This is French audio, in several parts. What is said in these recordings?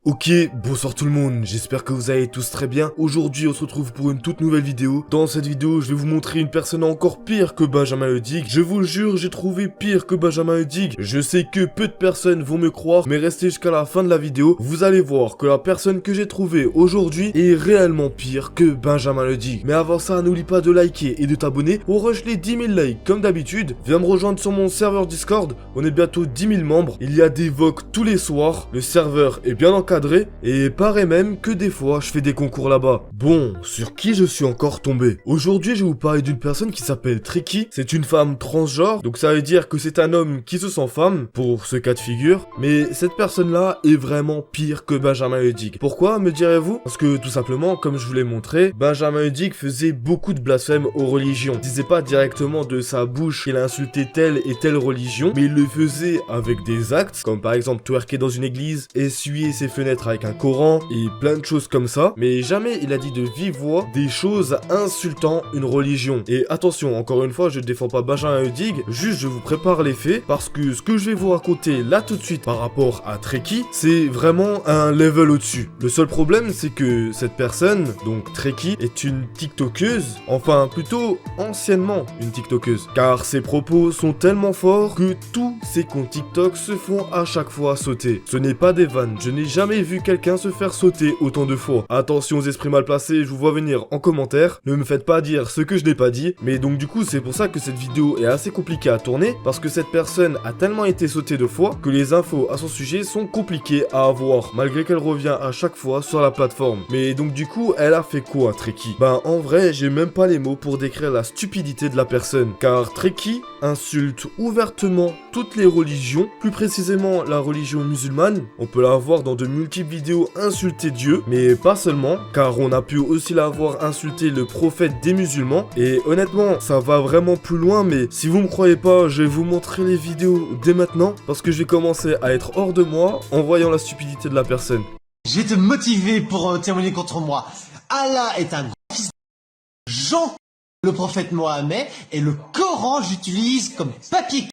Ok, bonsoir tout le monde, j'espère que vous allez tous très bien. Aujourd'hui on se retrouve pour une toute nouvelle vidéo. Dans cette vidéo je vais vous montrer une personne encore pire que Benjamin Hudig. Je vous le jure, j'ai trouvé pire que Benjamin Hudig. Je sais que peu de personnes vont me croire, mais restez jusqu'à la fin de la vidéo. Vous allez voir que la personne que j'ai trouvée aujourd'hui est réellement pire que Benjamin Hudig. Mais avant ça, n'oublie pas de liker et de t'abonner. On rush les 10 000 likes comme d'habitude. Viens me rejoindre sur mon serveur Discord, on est bientôt 10 000 membres. Il y a des VOC tous les soirs, le serveur est bien encadré. Et paraît même que des fois je fais des concours là-bas. Bon, sur qui je suis encore tombé? Aujourd'hui je vais vous parler d'une personne qui s'appelle Tricky. C'est une femme transgenre, donc ça veut dire que c'est un homme qui se sent femme, pour ce cas de figure. Mais cette personne-là est vraiment pire que Benjamin Hudig. Pourquoi, me direz-vous? Parce que tout simplement, comme je vous l'ai montré, Benjamin Hudig faisait beaucoup de blasphèmes aux religions. Il disait pas directement de sa bouche qu'il insultait telle et telle religion, mais il le faisait avec des actes, comme par exemple twerker dans une église, essuyer ses fenêtres avec un Coran et plein de choses comme ça, mais jamais il a dit de vive voix des choses insultant une religion. Et attention, encore une fois, je ne défends pas Benjamin Hudig, juste je vous prépare les faits, parce que ce que je vais vous raconter là tout de suite par rapport à Tricky, c'est vraiment un level au-dessus. Le seul problème, c'est que cette personne, donc Tricky, est une tiktokeuse, enfin plutôt anciennement une tiktokeuse, car ses propos sont tellement forts que tous ses comptes TikTok se font à chaque fois sauter. Ce n'est pas des vannes, je n'ai jamais vu quelqu'un se faire sauter autant de fois. Attention aux esprits mal placés, je vous vois venir en commentaire. Ne me faites pas dire ce que je n'ai pas dit. Mais donc du coup, c'est pour ça que cette vidéo est assez compliquée à tourner, parce que cette personne a tellement été sautée de fois que les infos à son sujet sont compliquées à avoir, malgré qu'elle revient à chaque fois sur la plateforme. Mais donc du coup, elle a fait quoi, Tricky? Ben en vrai, j'ai même pas les mots pour décrire la stupidité de la personne, car Tricky insulte ouvertement toutes les religions, plus précisément la religion musulmane. On peut la voir dans de multiples vidéos insulter Dieu, mais pas seulement, car on a pu aussi la voir insulter le prophète des musulmans. Et honnêtement, ça va vraiment plus loin, mais si vous me croyez pas, je vais vous montrer les vidéos dès maintenant, parce que je vais commencer à être hors de moi en voyant la stupidité de la personne. Je vais te motiver pour témoigner contre moi. Allah est un grand fils de Jean, le prophète Mohammed, et le Coran j'utilise comme papier.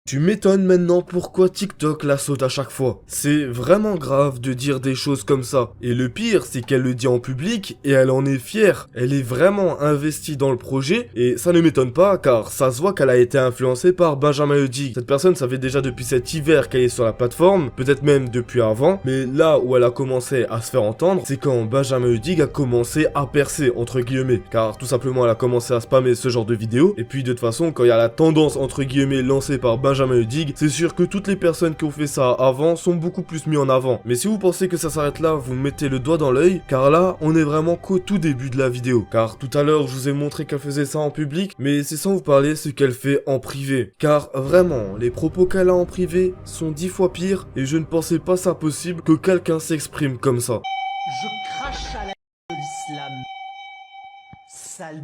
Tu m'étonnes maintenant pourquoi TikTok la saute à chaque fois. C'est vraiment grave de dire des choses comme ça. Et le pire, c'est qu'elle le dit en public et elle en est fière. Elle est vraiment investie dans le projet et ça ne m'étonne pas car ça se voit qu'elle a été influencée par Benjamin Hudig. Cette personne savait déjà depuis cet hiver qu'elle est sur la plateforme, peut-être même depuis avant. Mais là où elle a commencé à se faire entendre, c'est quand Benjamin Hudig a commencé à percer entre guillemets. Car tout simplement elle a commencé à spammer ce genre de vidéos. Et puis de toute façon, quand il y a la tendance entre guillemets lancée par Benjamin Hudig, c'est sûr que toutes les personnes qui ont fait ça avant sont beaucoup plus mis en avant. Mais si vous pensez que ça s'arrête là, vous mettez le doigt dans l'œil, car là, on est vraiment qu'au tout début de la vidéo. Car tout à l'heure, je vous ai montré qu'elle faisait ça en public, mais c'est sans vous parler ce qu'elle fait en privé. Car vraiment, les propos qu'elle a en privé sont 10 fois pires, et je ne pensais pas ça possible que quelqu'un s'exprime comme ça. Je crache à la de l'islam. Sale.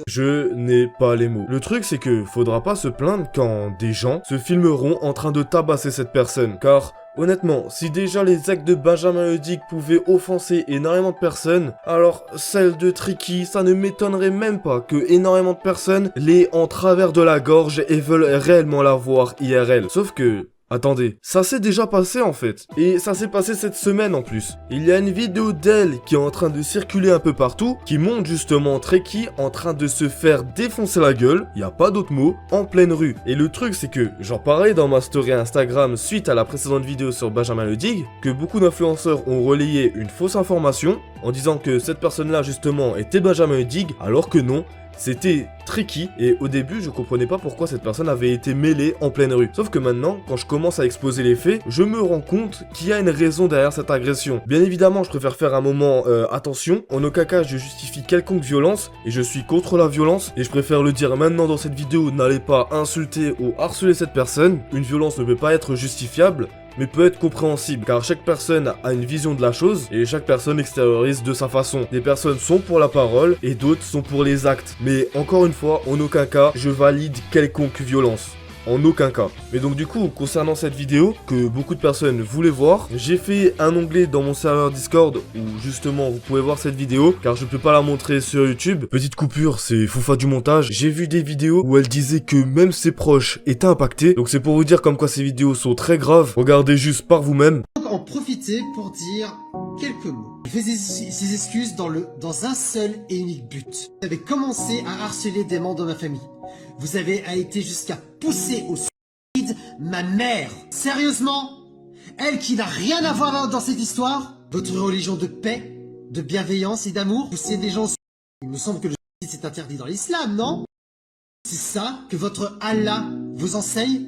Je n'ai pas les mots. Le truc c'est que faudra pas se plaindre quand des gens se filmeront en train de tabasser cette personne, car honnêtement, si déjà les actes de Benjamin Hudig pouvaient offenser énormément de personnes, alors celle de Tricky, ça ne m'étonnerait même pas que énormément de personnes l'aient en travers de la gorge et veulent réellement la voir IRL. Sauf que... attendez, ça s'est déjà passé en fait, et ça s'est passé cette semaine en plus. Il y a une vidéo d'elle qui est en train de circuler un peu partout, qui montre justement Tricky en train de se faire défoncer la gueule, y a pas d'autre mot, en pleine rue. Et le truc c'est que, j'en parlais dans ma story Instagram suite à la précédente vidéo sur Benjamin Hudig, que beaucoup d'influenceurs ont relayé une fausse information, en disant que cette personne-là justement était Benjamin Hudig, alors que non. C'était Tricky, et au début je comprenais pas pourquoi cette personne avait été mêlée en pleine rue. Sauf que maintenant, quand je commence à exposer les faits, je me rends compte qu'il y a une raison derrière cette agression. Bien évidemment, je préfère faire un moment attention, en aucun cas je justifie quelconque violence, et je suis contre la violence, et je préfère le dire maintenant dans cette vidéo, n'allez pas insulter ou harceler cette personne. Une violence ne peut pas être justifiable, mais peut être compréhensible, car chaque personne a une vision de la chose, et chaque personne extériorise de sa façon. Des personnes sont pour la parole, et d'autres sont pour les actes. Mais encore une fois, en aucun cas, je valide quelconque violence. en aucun cas. Mais donc du coup, concernant cette vidéo, que beaucoup de personnes voulaient voir, j'ai fait un onglet dans mon serveur Discord où justement vous pouvez voir cette vidéo, car je peux pas la montrer sur YouTube. Petite coupure, c'est Foufa du montage. J'ai vu des vidéos où elle disait que même ses proches étaient impactés, donc c'est pour vous dire comme quoi ces vidéos sont très graves. Regardez juste par vous-même. En profiter pour dire quelques mots. Je fais ces excuses dans un seul et unique but. Vous avez commencé à harceler des membres de ma famille. Vous avez été jusqu'à pousser au suicide ma mère. Sérieusement? Elle qui n'a rien à voir dans cette histoire? Votre religion de paix, de bienveillance et d'amour? Pousser des gens au suicide. Il me semble que le suicide c'est interdit dans l'islam, non? C'est ça que votre Allah vous enseigne?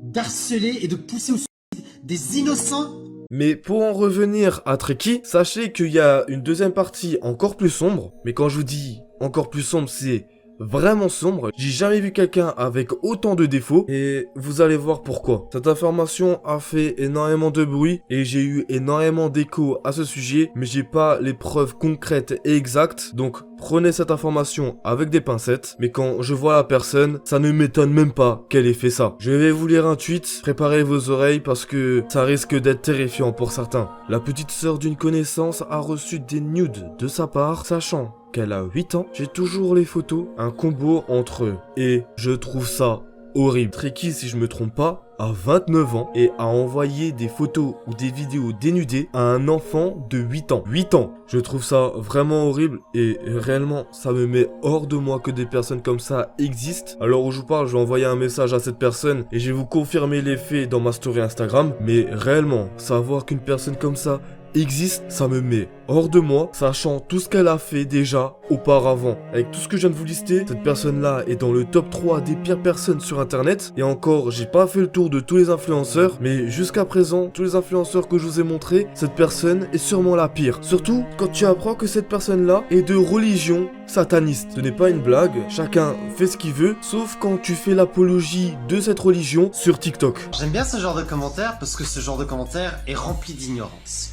D'harceler et de pousser au suicide des innocents? Mais pour en revenir à Treki, sachez qu'il y a une deuxième partie encore plus sombre. Mais quand je vous dis encore plus sombre, c'est vraiment sombre. J'ai jamais vu quelqu'un avec autant de défauts et vous allez voir pourquoi. Cette information a fait énormément de bruit et j'ai eu énormément d'échos à ce sujet, mais j'ai pas les preuves concrètes et exactes. Donc prenez cette information avec des pincettes, mais quand je vois la personne, ça ne m'étonne même pas qu'elle ait fait ça. Je vais vous lire un tweet, préparez vos oreilles parce que ça risque d'être terrifiant pour certains. La petite sœur d'une connaissance a reçu des nudes de sa part, sachant qu'elle a 8 ans, j'ai toujours les photos, un combo entre eux. Et je trouve ça horrible. Treki, si je me trompe pas, a 29 ans et a envoyé des photos ou des vidéos dénudées à un enfant de 8 ans. 8 ans. Je trouve ça vraiment horrible et réellement, ça me met hors de moi que des personnes comme ça existent. Alors où je vous parle, je vais envoyer un message à cette personne et je vais vous confirmer les faits dans ma story Instagram. Mais réellement, savoir qu'une personne comme ça existe, ça me met hors de moi, sachant tout ce qu'elle a fait déjà auparavant. Avec tout ce que je viens de vous lister, cette personne-là est dans le top 3 des pires personnes sur internet. Et encore, j'ai pas fait le tour de tous les influenceurs, mais jusqu'à présent, tous les influenceurs que je vous ai montrés, cette personne est sûrement la pire. Surtout quand tu apprends que cette personne-là est de religion sataniste. Ce n'est pas une blague, chacun fait ce qu'il veut, sauf quand tu fais l'apologie de cette religion sur TikTok. J'aime bien ce genre de commentaire parce que ce genre de commentaire est rempli d'ignorance.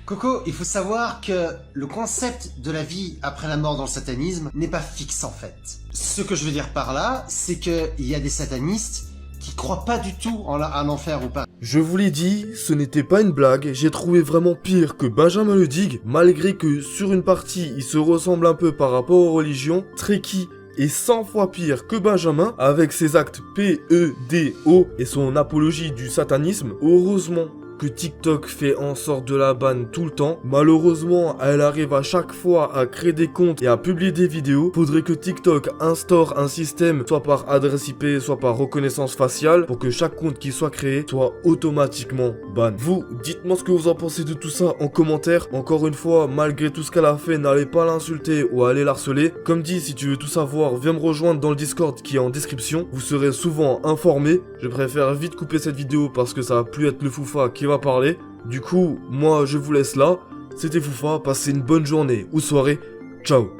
Coco, il faut savoir que le concept de la vie après la mort dans le satanisme n'est pas fixe en fait. Ce que je veux dire par là, c'est qu'il y a des satanistes qui croient pas du tout à l'enfer ou pas. Je vous l'ai dit, ce n'était pas une blague, j'ai trouvé vraiment pire que Benjamin Le Dig, malgré que sur une partie il se ressemble un peu par rapport aux religions. Treki est 100 fois pire que Benjamin, avec ses actes PEDO et son apologie du satanisme. Heureusement que TikTok fait en sorte de la banne tout le temps. Malheureusement, elle arrive à chaque fois à créer des comptes et à publier des vidéos. Faudrait que TikTok instaure un système, soit par adresse IP, soit par reconnaissance faciale, pour que chaque compte qui soit créé soit automatiquement ban. Vous, dites-moi ce que vous en pensez de tout ça en commentaire. Encore une fois, malgré tout ce qu'elle a fait, n'allez pas l'insulter ou aller l'harceler. Comme dit, si tu veux tout savoir, viens me rejoindre dans le Discord qui est en description. Vous serez souvent informé. Je préfère vite couper cette vidéo parce que ça va plus être le Foufa qui va parler. Du coup, moi je vous laisse là. C'était Foufa, passez une bonne journée ou soirée. Ciao.